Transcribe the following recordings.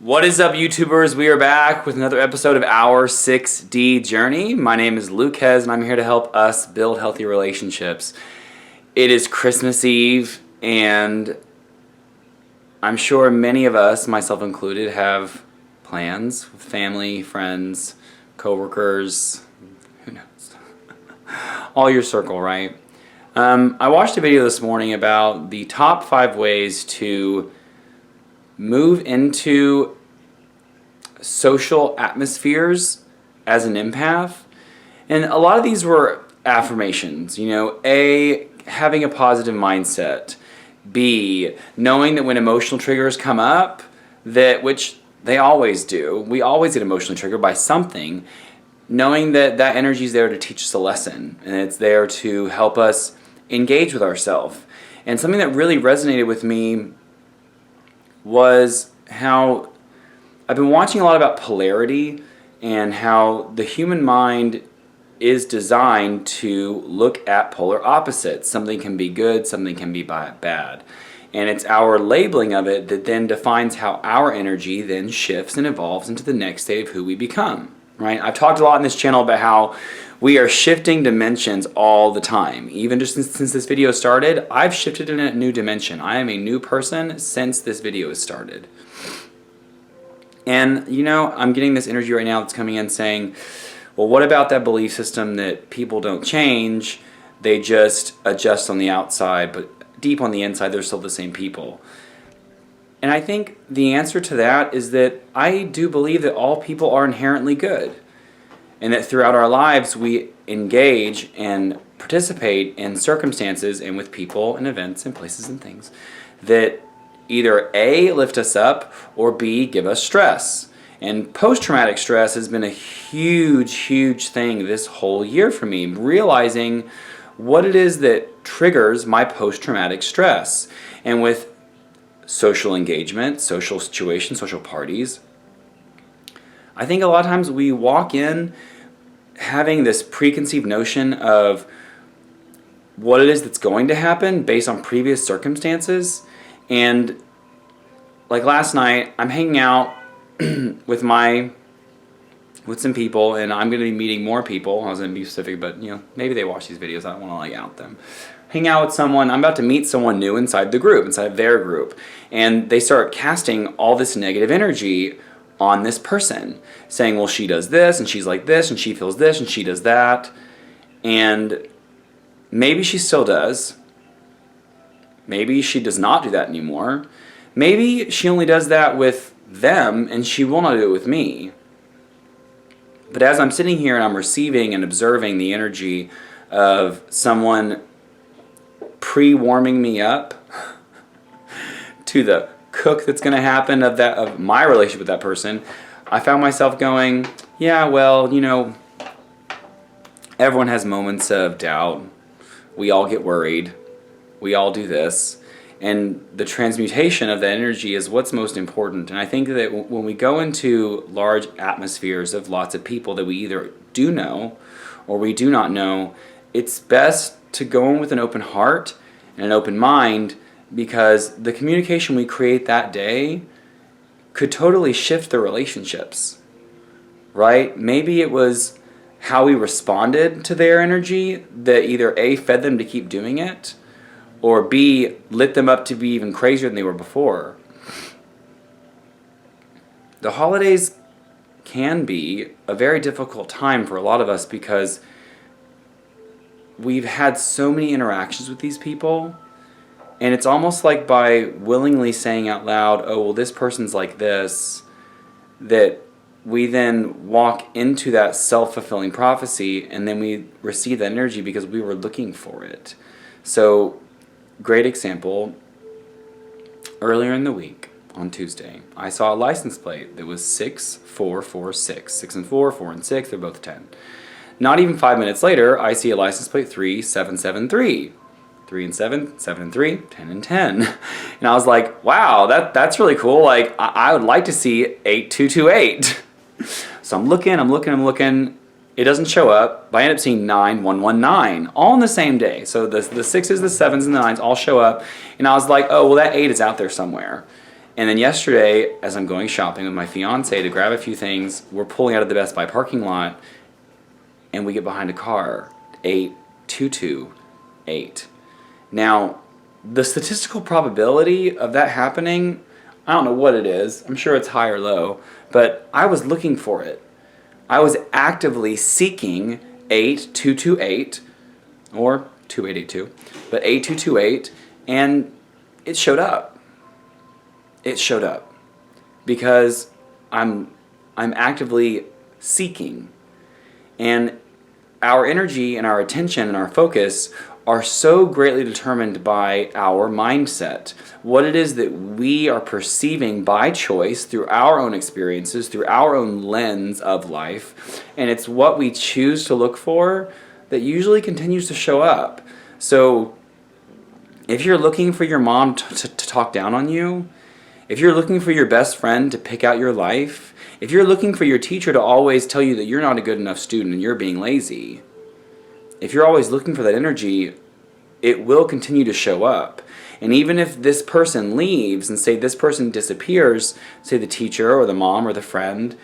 What is up, YouTubers? We are back with another episode of our 6D Journey. My name is Lucas, and I'm here to help us build healthy relationships. It is Christmas Eve, and I'm sure many of us, myself included, have plans with family, friends, coworkers, who knows, all your circle, right? I watched a video this morning about the top 5 ways to move into social atmospheres as an empath. And a lot of these were affirmations. A, having a positive mindset. B, knowing that when emotional triggers come up, which they always do, we always get emotionally triggered by something, knowing that that energy is there to teach us a lesson, and it's there to help us engage with ourselves. And something that really resonated with me was how I've been watching a lot about polarity and how the human mind is designed to look at polar opposites. Something can be good, something can be bad. And it's our labeling of it that then defines how our energy then shifts and evolves into the next state of who we become, right? I've talked a lot in this channel about how we are shifting dimensions all the time. Even just since this video started, I've shifted in a new dimension. I am a new person since this video has started. And I'm getting this energy right now that's coming in saying, well, what about that belief system that people don't change, they just adjust on the outside, but deep on the inside, they're still the same people? And I think the answer to that is that I do believe that all people are inherently good, and that throughout our lives we engage and participate in circumstances and with people and events and places and things that either A, lift us up, or B, give us stress. And post-traumatic stress has been a huge thing this whole year for me, realizing what it is that triggers my post-traumatic stress. And with social engagement, social situations, social parties, I think a lot of times we walk in having this preconceived notion of what it is that's going to happen based on previous circumstances. And like last night, I'm hanging out with some people, and I'm going to be meeting more people. I was going to be specific, but maybe they watch these videos. I don't want to out them. Hang out with someone. I'm about to meet someone new inside the group, inside their group, and they start casting all this negative energy on this person, saying, well, she does this, and she's like this, and she feels this, and she does that. And maybe she still does. Maybe she does not do that anymore. Maybe she only does that with them, and she will not do it with me. But as I'm sitting here and I'm receiving and observing the energy of someone pre-warming me up to the cook that's going to happen of my relationship with that person, I found myself going, yeah, well, everyone has moments of doubt. We all get worried. We all do this. And the transmutation of that energy is what's most important. And I think that when we go into large atmospheres of lots of people that we either do know or we do not know, it's best to go in with an open heart and an open mind, because the communication we create that day could totally shift the relationships, right? Maybe it was how we responded to their energy that either A, fed them to keep doing it, or B, lit them up to be even crazier than they were before. The holidays can be a very difficult time for a lot of us because we've had so many interactions with these people, and it's almost like by willingly saying out loud, oh, well, this person's like this, that we then walk into that self-fulfilling prophecy, and then we receive that energy because we were looking for it. So, great example, earlier in the week, on Tuesday, I saw a license plate that was 6446. 6 and 4, 4 and 6, they're both 10. Not even 5 minutes later, I see a license plate 3773. 3 and 7, 7 and 3, 10 and 10. And I was like, wow, that's really cool. Like, I would like to see 8228. So I'm looking. It doesn't show up, but I end up seeing 9119, all on the same day. So the 6s, the 7s, and the 9s all show up. And I was like, oh, well, that 8 is out there somewhere. And then yesterday, as I'm going shopping with my fiance to grab a few things, we're pulling out of the Best Buy parking lot, and we get behind a car, 8228. Now, the statistical probability of that happening, I don't know what it is. I'm sure it's high or low, but I was looking for it. I was actively seeking 8228 or 2882, but 8228, and it showed up. It showed up because I'm actively seeking, and our energy and our attention and our focus are so greatly determined by our mindset, what it is that we are perceiving by choice through our own experiences, through our own lens of life, and it's what we choose to look for that usually continues to show up. So if you're looking for your mom to talk down on you, if you're looking for your best friend to pick out your life, if you're looking for your teacher to always tell you that you're not a good enough student and you're being lazy, if you're always looking for that energy, it will continue to show up. And even if this person leaves and say this person disappears, say the teacher or the mom or the friend,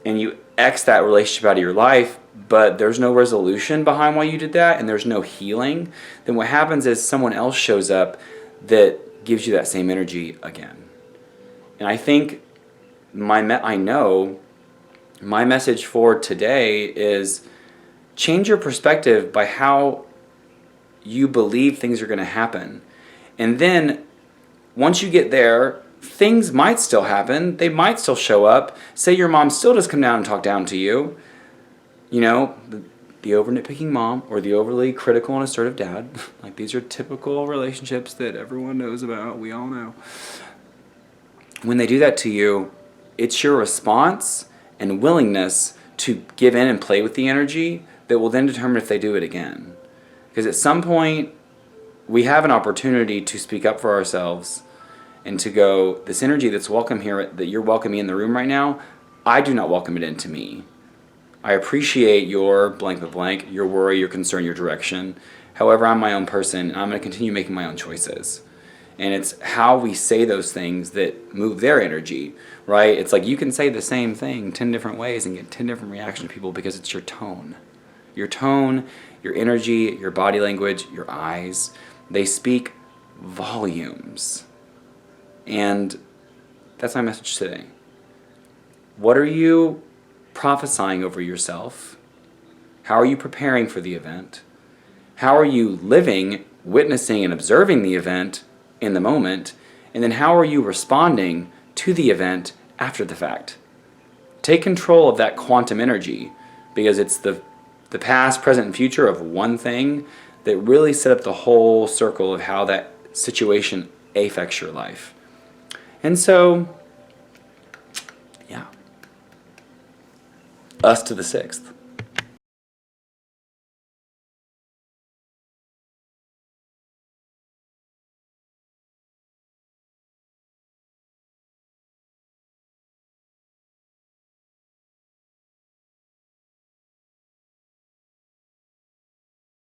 and you X that relationship out of your life, but there's no resolution behind why you did that and there's no healing, then what happens is someone else shows up that gives you that same energy again. And I think I know my message for today is change your perspective by how you believe things are going to happen. And then once you get there, things might still happen. They might still show up. Say your mom still does come down and talk down to you. You know, the over nitpicking mom or the overly critical and assertive dad. Like, these are typical relationships that everyone knows about. We all know. When they do that to you, it's your response and willingness to give in and play with the energy that will then determine if they do it again. Because at some point, we have an opportunity to speak up for ourselves and to go, this energy that's welcome here, that you're welcoming in the room right now, I do not welcome it into me. I appreciate your blank but blank, your worry, your concern, your direction. However, I'm my own person, and I'm going to continue making my own choices. And it's how we say those things that move their energy, right? It's like you can say the same thing 10 different ways and get 10 different reactions to people because it's your tone. Your tone, your energy, your body language, your eyes, they speak volumes. And that's my message today. What are you prophesying over yourself? How are you preparing for the event? How are you living, witnessing, and observing the event in the moment? And then how are you responding to the event after the fact? Take control of that quantum energy, because it's the past, present, and future of one thing that really set up the whole circle of how that situation affects your life. And so, yeah. Us to the 6th.